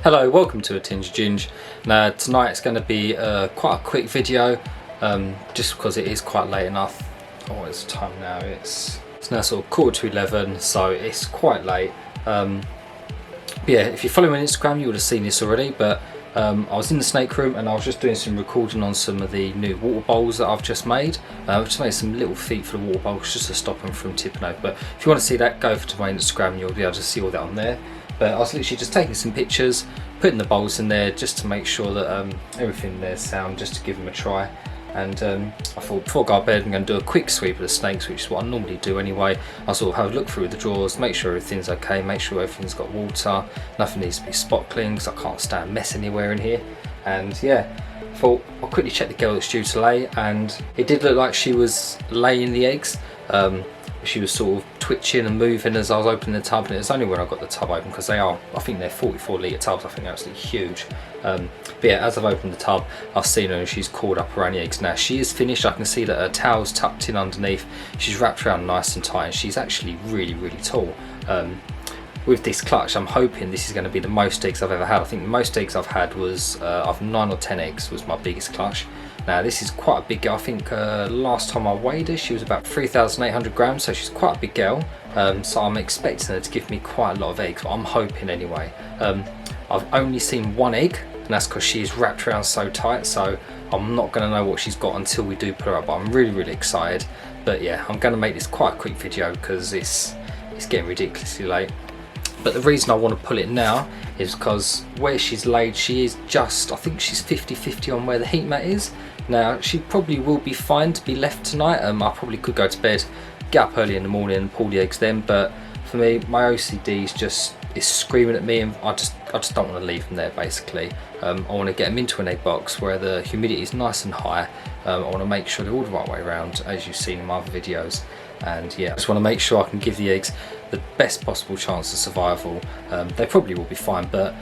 Hello, welcome to A Tinge of Ginge. Now tonight it's going to be quite a quick video, just because it is quite late enough. Oh, it's time now, it's now sort of 11:15, so it's quite late. But yeah, if you follow me on Instagram you would have seen this already, but I was in the snake room and I was just doing some recording on some of the new water bowls that I've just made. I've just made some little feet for the water bowls just to stop them from tipping over, but if you want to see that, go over to my Instagram and you'll be able to see all that on there. But I was literally just taking some pictures, putting the bowls in there just to make sure that everything there's sound, just to give them a try. And I thought before I go to bed I'm going to do a quick sweep of the snakes, which is what I normally do anyway. I'll sort of have a look through the drawers, make sure everything's okay, make sure everything's got water, nothing needs to be spot clean because I can't stand mess anywhere in here. And yeah, I thought I'll quickly check the girl that's due to lay, and it did look like she was laying the eggs. She was sort of twitching and moving as I was opening the tub, and it was only when I got the tub open, because they are, I think they're 44 litre tubs, I think they're absolutely huge. But yeah, as I've opened the tub I've seen her and she's called up around the eggs. Now she is finished, I can see that her towel's tucked in underneath, she's wrapped around nice and tight, and she's actually really tall. With this clutch I'm hoping this is going to be the most eggs I've ever had. I think the most eggs I've had was I've 9 or 10 eggs was my biggest clutch. Now this is quite a big girl. I think last time I weighed her she was about 3,800 grams, so she's quite a big girl. So I'm expecting her to give me quite a lot of eggs, I'm hoping anyway. I've only seen one egg, and that's because she is wrapped around so tight, so I'm not going to know what she's got until we do put her up. But I'm really excited. But yeah, I'm going to make this quite a quick video because it's getting ridiculously late. But the reason I want to pull it now is because where she's laid, she is just, I think she's 50-50 on where the heat mat is. Now she probably will be fine to be left tonight. I probably could go to bed, get up early in the morning and pull the eggs then, but for me my OCD is screaming at me, and I just don't want to leave them there basically. I want to get them into an egg box where the humidity is nice and high. I want to make sure they're all the right way around, as you've seen in my other videos. And yeah, I just want to make sure I can give the eggs the best possible chance of survival. They probably will be fine, but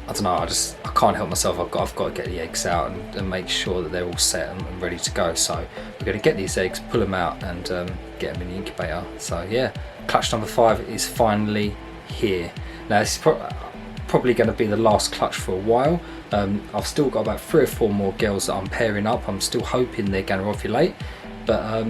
I don't know, I can't help myself. I've got to get the eggs out and make sure that they're all set and ready to go. So we're going to get these eggs, pull them out and get them in the incubator. So yeah, clutch number 5 is finally here. Now this is probably going to be the last clutch for a while. I've still got about 3 or 4 more girls that I'm pairing up. I'm still hoping they're going to ovulate, but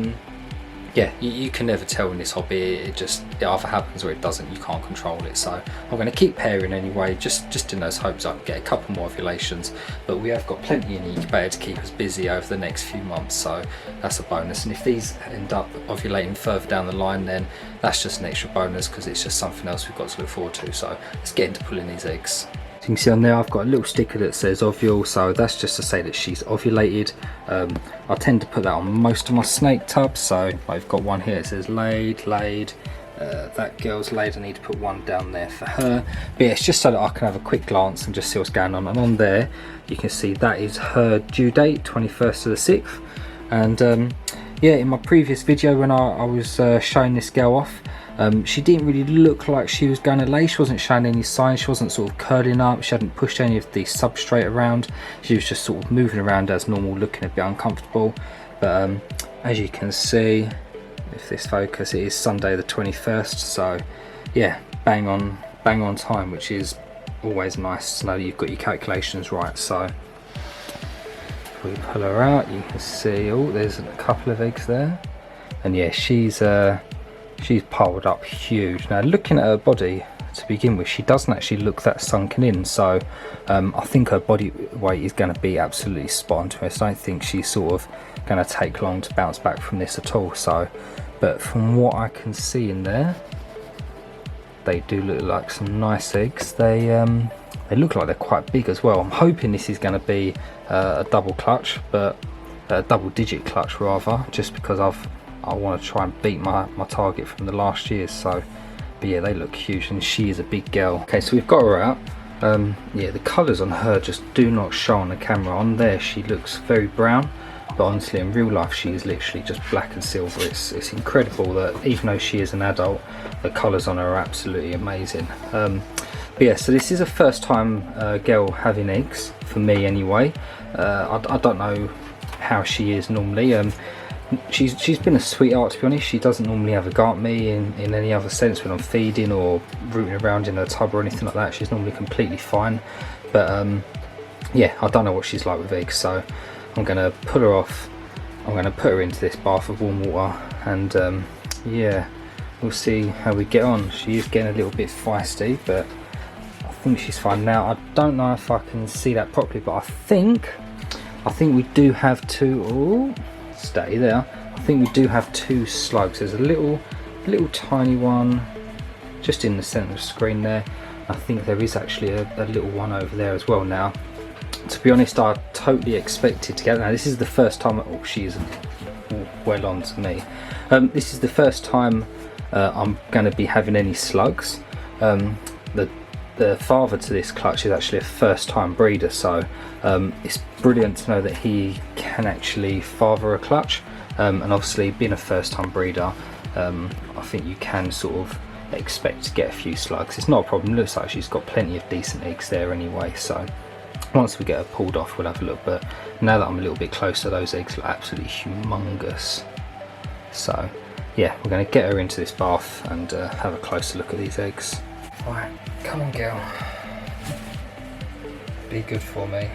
yeah, you can never tell in this hobby. It either happens or it doesn't. You can't control it. So I'm going to keep pairing anyway, just in those hopes I can get a couple more ovulations. But we have got plenty in the incubator to keep us busy over the next few months, so that's a bonus. And if these end up ovulating further down the line, then that's just an extra bonus, because it's just something else we've got to look forward to. So let's get into pulling these eggs. You can see on there I've got a little sticker that says ovule, so that's just to say that she's ovulated. I tend to put that on most of my snake tubs, so I've got one here that says laid. That girl's laid, I need to put one down there for her. But yeah, it's just so that I can have a quick glance and just see what's going on. And on there you can see that is her due date, 21st of the 6th. And yeah, in my previous video when I was showing this girl off, she didn't really look like she was going to lay. She wasn't showing any signs, she wasn't sort of curling up, she hadn't pushed any of the substrate around, she was just sort of moving around as normal, looking a bit uncomfortable. But as you can see, if this focus, it is Sunday the 21st, so yeah, bang on time, which is always nice to know that you've got your calculations right. So if we pull her out, you can see, oh, there's a couple of eggs there, and yeah, she's piled up huge. Now looking at her body to begin with, she doesn't actually look that sunken in, so I think her body weight is going to be absolutely spot on to her. So I don't think she's sort of going to take long to bounce back from this at all. So, but from what I can see in there, they do look like some nice eggs. They look like they're quite big as well. I'm hoping this is going to be a double clutch, but a double digit clutch rather, just because I want to try and beat my target from the last year. So but yeah, they look huge, and she is a big girl. Okay, so we've got her out. Yeah, the colours on her just do not show on the camera. On there she looks very brown, but honestly in real life she is literally just black and silver. It's incredible that even though she is an adult, the colours on her are absolutely amazing. But yeah, so this is a first time girl having eggs, for me anyway. I don't know how she is normally. she's been a sweetheart, to be honest. She doesn't normally have a go at me in any other sense when I'm feeding or rooting around in her tub or anything like that. She's normally completely fine, but yeah, I don't know what she's like with eggs, so I'm gonna pull her off. I'm gonna put her into this bath of warm water, and yeah, we'll see how we get on. She is getting a little bit feisty, but I think she's fine now. I don't know if I can see that properly, but I think we do have two. Oh, stay there. I think we do have two slugs. There's a little tiny one just in the center of the screen there. I think there is actually a little one over there as well. Now, to be honest, I totally expected to get. Now, this is the first time. Oh, she's well on to me. This is the first time I'm going to be having any slugs. The father to this clutch is actually a first-time breeder, so it's brilliant to know that he can actually father a clutch. And obviously, being a first-time breeder, I think you can sort of expect to get a few slugs. It's not a problem. It looks like she's got plenty of decent eggs there anyway, so once we get her pulled off, we'll have a look. But now that I'm a little bit closer, those eggs look absolutely humongous. So yeah, we're going to get her into this bath and have a closer look at these eggs. Right, come on, girl. Be good for me.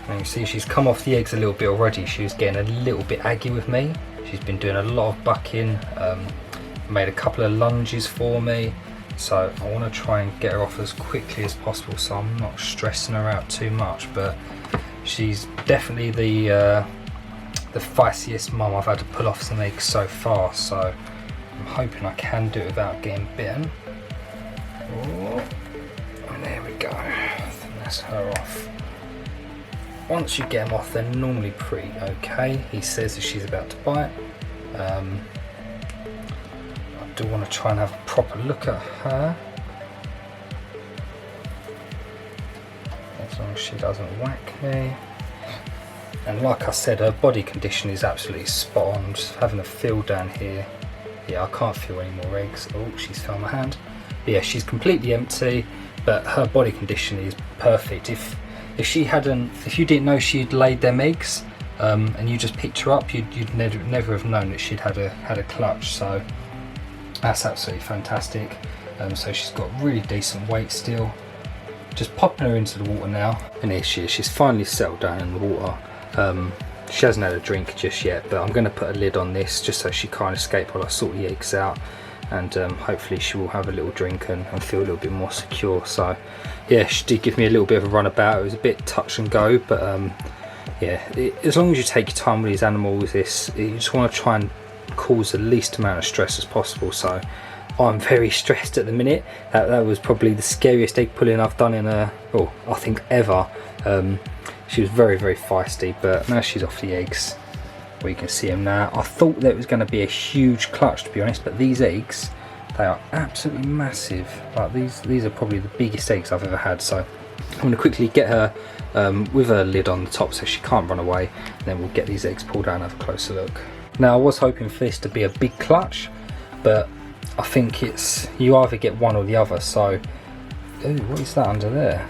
And you see she's come off the eggs a little bit already. She was getting a little bit aggy with me. She's been doing a lot of bucking, made a couple of lunges for me. So I want to try and get her off as quickly as possible, so I'm not stressing her out too much. But she's definitely the feistiest mum I've had to pull off some eggs so far. So I'm hoping I can do it without getting bitten. Oh, and there we go. I think that's her off. Once you get them off, they're normally pretty okay. He says that she's about to bite. I do want to try and have a proper look at her, as long as she doesn't whack me. And like I said, her body condition is absolutely spot on. I'm just having a feel down here. Yeah, I can't feel any more eggs. Oh, she's found my hand. But yeah, she's completely empty, but her body condition is perfect. If you didn't know she'd laid them eggs, and you just picked her up, you'd never have known that she'd had a clutch. So that's absolutely fantastic. So she's got really decent weight still. Just popping her into the water now, and here she is. She's finally settled down in the water. She hasn't had a drink just yet, but I'm going to put a lid on this just so she can't escape while I sort the eggs out, and hopefully she will have a little drink and feel a little bit more secure. So yeah, she did give me a little bit of a run about. It was a bit touch and go, but yeah, as long as you take your time with these animals, you just want to try and cause the least amount of stress as possible. So I'm very stressed at the minute. That was probably the scariest egg pulling I've done in I think ever. She was very, very feisty, but now she's off the eggs. We can see them now. I thought that it was going to be a huge clutch, to be honest, but these eggs, they are absolutely massive. Like these are probably the biggest eggs I've ever had. So I'm going to quickly get her with her lid on the top so she can't run away, and then we'll get these eggs pulled out and have a closer look. Now, I was hoping for this to be a big clutch, but I think you either get one or the other. So, ooh, what is that under there?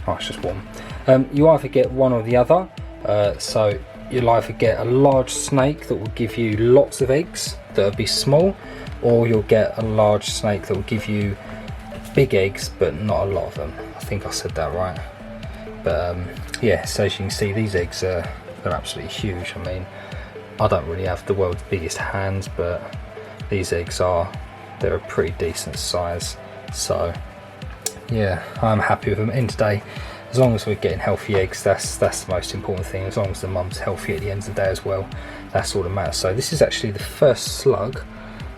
Oh, it's just one. You either get one or the other. So you'll either get a large snake that will give you lots of eggs that will be small, or you'll get a large snake that will give you big eggs but not a lot of them. I think I said that right. But yeah, so as you can see, these eggs they're absolutely huge. I mean, I don't really have the world's biggest hands, but these eggs they're a pretty decent size. So yeah, I'm happy with them. In today, as long as we're getting healthy eggs, that's the most important thing. As long as the mum's healthy at the end of the day as well, that's all that matters. So this is actually the first slug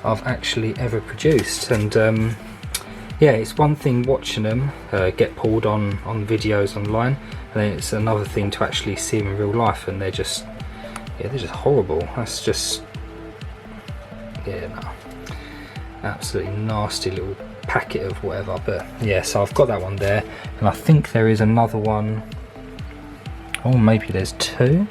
I've actually ever produced, and yeah, it's one thing watching them get pulled on videos online, and then it's another thing to actually see them in real life, and they're just horrible. That's just, yeah, no, absolutely nasty little packet of whatever. But yeah, so I've got that one there, and I think there is another one, or maybe there's two,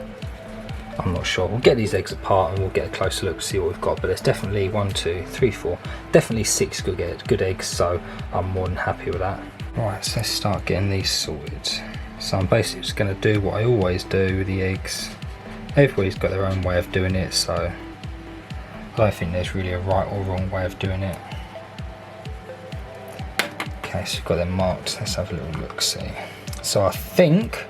I'm not sure. We'll get these eggs apart and we'll get a closer look to see what we've got, but there's definitely 1, 2, 3, 4, definitely 6 good eggs, so I'm more than happy with that. Right, so let's start getting these sorted. So I'm basically just going to do what I always do with the eggs. everybody's got their own way of doing it, so I don't think there's really a right or wrong way of doing it. Okay, so you've got them marked. Let's have a little look, see. So I think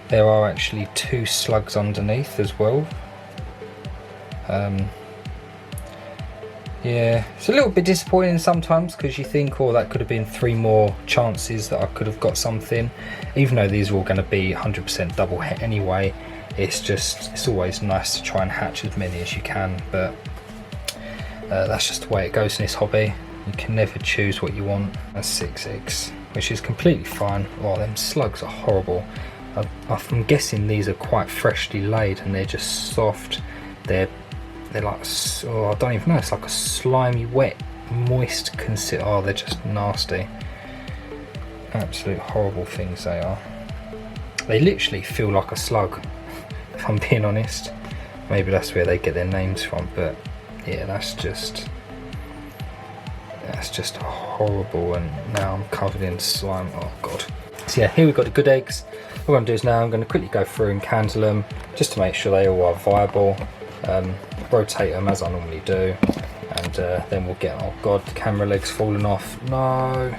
there are actually 2 slugs underneath as well. Yeah, it's a little bit disappointing sometimes because you think, oh, that could have been 3 more chances that I could have got something. Even though these are all going to be 100% double hit anyway, it's always nice to try and hatch as many as you can, but that's just the way it goes in this hobby. You can never choose what you want. That's 6 eggs, which is completely fine. Oh, them slugs are horrible. I'm guessing these are quite freshly laid and they're just soft. They're like, oh, I don't even know, it's like a slimy, wet, moist oh, they're just nasty. Absolute horrible things they are. They literally feel like a slug, if I'm being honest. Maybe that's where they get their names from, but yeah, that's just horrible, and now I'm covered in slime. Oh god. So yeah, here we've got the good eggs. What I'm going to do is now I'm going to quickly go through and candle them just to make sure they all are viable. Rotate them as I normally do, and then we'll get, oh god, the camera leg's falling off. No,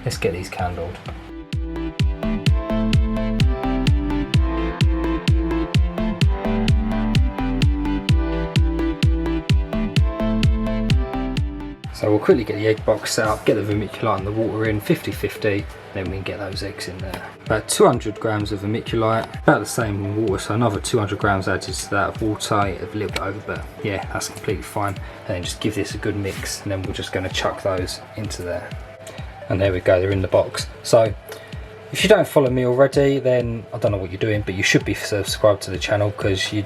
let's get these candled. So we'll quickly get the egg box out, get the vermiculite and the water in 50-50, then we can get those eggs in there. About 200 grams of vermiculite, about the same in water, so another 200 grams added to that of water, a little bit over, but yeah, that's completely fine. And then just give this a good mix, and then we're just going to chuck those into there. And there we go, they're in the box. So if you don't follow me already, then I don't know what you're doing, but you should be subscribed to the channel because you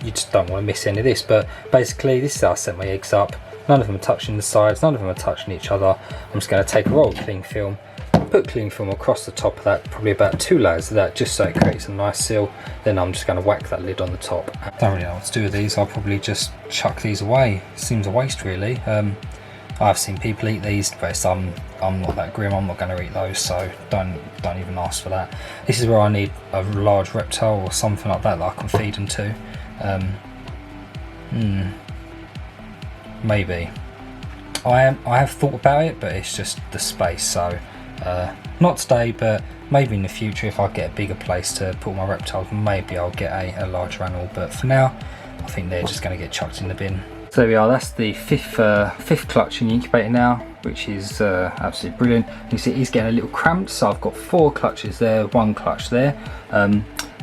just don't want to miss any of this. But basically, this is how I set my eggs up. None of them are touching the sides, none of them are touching each other. I'm just going to take a roll of cling film, put cling film across the top of that, probably about 2 layers of that, just so it creates a nice seal. Then I'm just going to whack that lid on the top. I don't really know what to do with these. I'll probably just chuck these away. Seems a waste, really. I've seen people eat these, but I'm not that grim. I'm not going to eat those, so don't even ask for that. This is where I need a large reptile or something like that I can feed them to. Maybe. I have thought about it, but it's just the space, so not today, but maybe in the future if I get a bigger place to put my reptiles, maybe I'll get a larger animal, but for now I think they're just going to get chucked in the bin. So there we are, that's the fifth clutch in the incubator now, which is absolutely brilliant. You see he's getting a little cramped, so I've got 4 clutches there, 1 clutch there.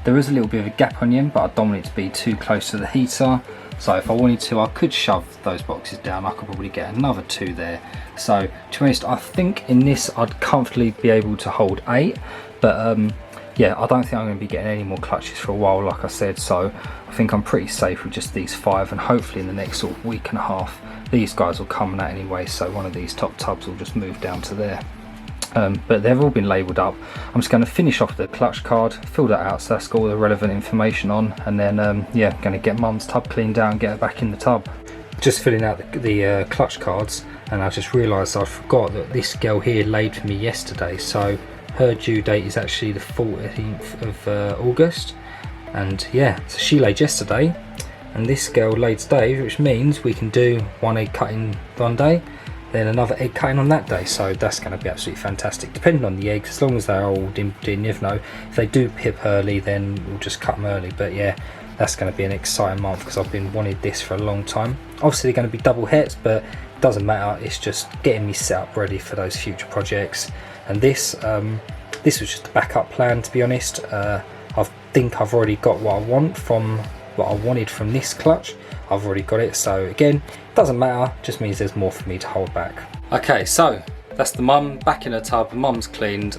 There is a little bit of a gap on the end, but I don't want it to be too close to the heater. So if I wanted to, I could shove those boxes down. I could probably get another 2 there. So to be honest, I think in this I'd comfortably be able to hold 8. But yeah, I don't think I'm going to be getting any more clutches for a while, like I said. So I think I'm pretty safe with just these 5, and hopefully in the next sort of week and a half, these guys will come out anyway. So one of these top tubs will just move down to there. But they've all been labelled up. I'm just going to finish off the clutch card, fill that out so that's got all the relevant information on, and then yeah, I'm going to get Mum's tub cleaned out and get her back in the tub. Just filling out the clutch cards, and I just realised I forgot that this girl here laid for me yesterday, so her due date is actually the 14th of August, and yeah, so she laid yesterday and this girl laid today, which means we can do 1 egg cutting one day, then another egg cutting on that day. So that's going to be absolutely fantastic, depending on the eggs, as long as they're old. You never know, if they do pip early then we'll just cut them early. But yeah, that's going to be an exciting month because I've been wanting this for a long time. Obviously they're going to be double hets, but it doesn't matter, it's just getting me set up ready for those future projects. And this was just a backup plan, to be honest. I think I've already got what I wanted from this clutch. I've already got it, so again, doesn't matter, just means there's more for me to hold back. Okay, so that's the mum back in her tub. The mum's cleaned,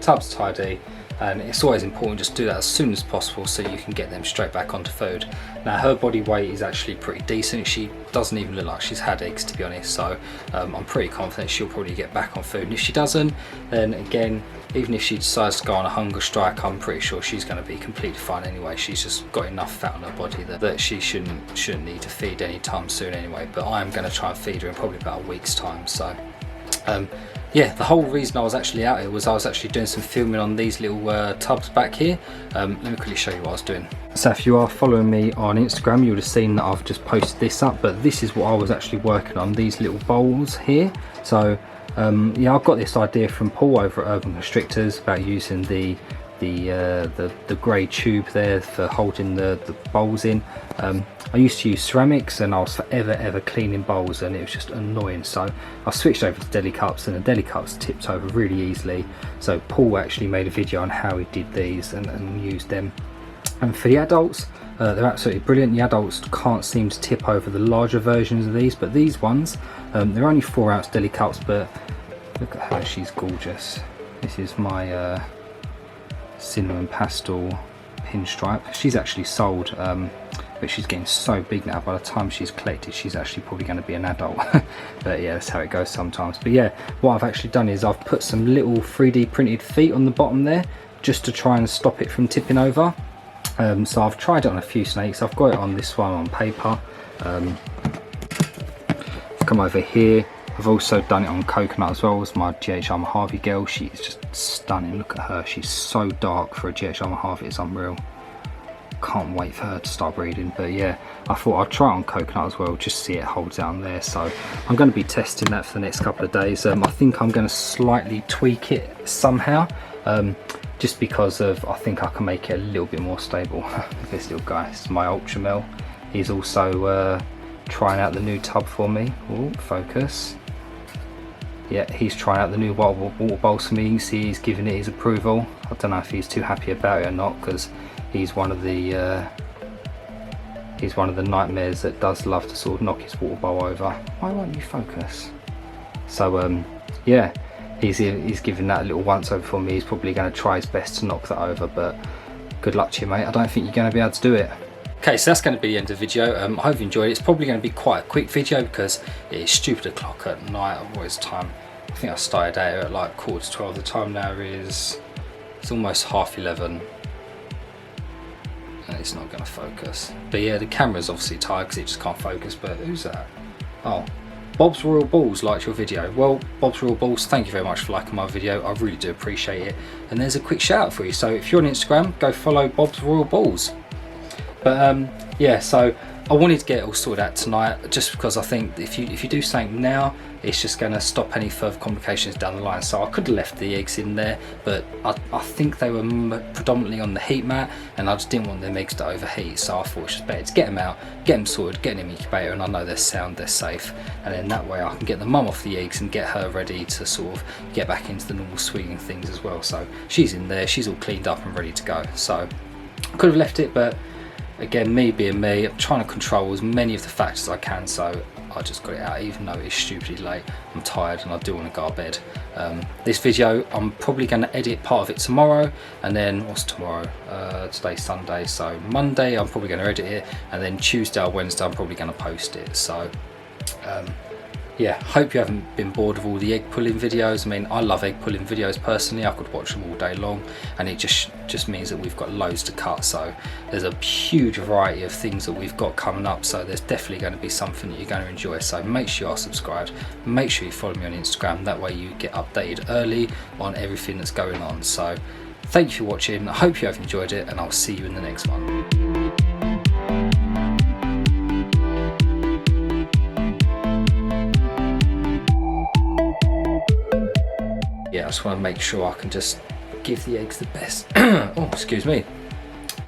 tub's tidy, and it's always important just do that as soon as possible so you can get them straight back onto food. Now her body weight is actually pretty decent. She doesn't even look like she's had eggs, to be honest, so I'm pretty confident she'll probably get back on food. And if she doesn't, then again, even if she decides to go on a hunger strike, I'm pretty sure she's going to be completely fine anyway. She's just got enough fat on her body that she shouldn't need to feed anytime soon anyway. But I am going to try and feed her in probably about a week's time. So yeah, the whole reason I was actually out here was I was actually doing some filming on these little tubs back here. Let me quickly show you what I was doing. So if you are following me on Instagram, you would have seen that I've just posted this up, but this is what I was actually working on, these little bowls here. So yeah, I've got this idea from Paul over at Urban Constrictors about using the grey tube there for holding the bowls in. I used to use ceramics and I was forever ever cleaning bowls and it was just annoying, so I switched over to deli cups, and the deli cups tipped over really easily. So Paul actually made a video on how he did these and used them. And for the adults, they're absolutely brilliant. The adults can't seem to tip over the larger versions of these, but these ones, they're only 4-ounce deli cups, but look at her, she's gorgeous. This is my cinnamon pastel pinstripe. She's actually sold, but she's getting so big now, by the time she's collected she's actually probably going to be an adult. But yeah, that's how it goes sometimes. But yeah, what I've actually done is I've put some little 3D printed feet on the bottom there just to try and stop it from tipping over. So I've tried it on a few snakes. I've got it on this one on paper. I've come over here. I've also done it on coconut as well as my GHR Mojave girl. She is just stunning. Look at her. She's so dark for a GHR Mojave. It's unreal. Can't wait for her to start breeding. But yeah, I thought I'd try it on coconut as well, just see it holds down there. So I'm going to be testing that for the next couple of days. I think I'm going to slightly tweak it somehow. Just because of, I think I can make it a little bit more stable. This little guy, this is my Ultramel. He's also trying out the new tub for me. Ooh, focus. Yeah, he's trying out the new water bowls for me. You can see he's giving it his approval. I don't know if he's too happy about it or not, because he's one of the nightmares that does love to sort of knock his water bowl over. Why won't you focus? So yeah. He's giving that a little once over for me. He's probably going to try his best to knock that over, but good luck to you, mate. I don't think you're going to be able to do it. Okay, so that's going to be the end of the video. I hope you enjoyed it. It's probably going to be quite a quick video because it is stupid o'clock at night. What is time? I think I started out at like 11:45. The time now is, it's almost 11:30. And it's not going to focus. But yeah, the camera's obviously tired because it just can't focus. But who's that? Oh. Bob's Royal Balls liked your video. Well, Bob's Royal Balls, thank you very much for liking my video. I really do appreciate it. And there's a quick shout out for you. So if you're on Instagram, go follow Bob's Royal Balls. But yeah, so I wanted to get it all sorted out tonight, just because I think if you do something now, it's just going to stop any further complications down the line. So I could have left the eggs in there, but I think they were predominantly on the heat mat, and I just didn't want them eggs to overheat. So I thought it's just better to get them out, get them sorted, get them in the incubator, and I know they're sound, they're safe, and then that way I can get the mum off the eggs and get her ready to sort of get back into the normal swinging things as well. So she's in there, she's all cleaned up and ready to go. So I could have left it, but again, me being me, I'm trying to control as many of the factors as I can, so I just got it out even though it's stupidly late. I'm tired and I do want to go to bed. This video, I'm probably going to edit part of it tomorrow, and then what's tomorrow? Today's Sunday, so Monday I'm probably going to edit it, and then Tuesday or Wednesday I'm probably going to post it. So yeah, hope you haven't been bored of all the egg pulling videos. I mean, I love egg pulling videos personally. I could watch them all day long, and it just means that we've got loads to cut. So there's a huge variety of things that we've got coming up, so there's definitely going to be something that you're going to enjoy. So make sure you are subscribed, make sure you follow me on Instagram, that way you get updated early on everything that's going on. So thank you for watching, I hope you have enjoyed it, and I'll see you in the next one. Yeah, I just want to make sure I can just give the eggs the best. Oh, excuse me.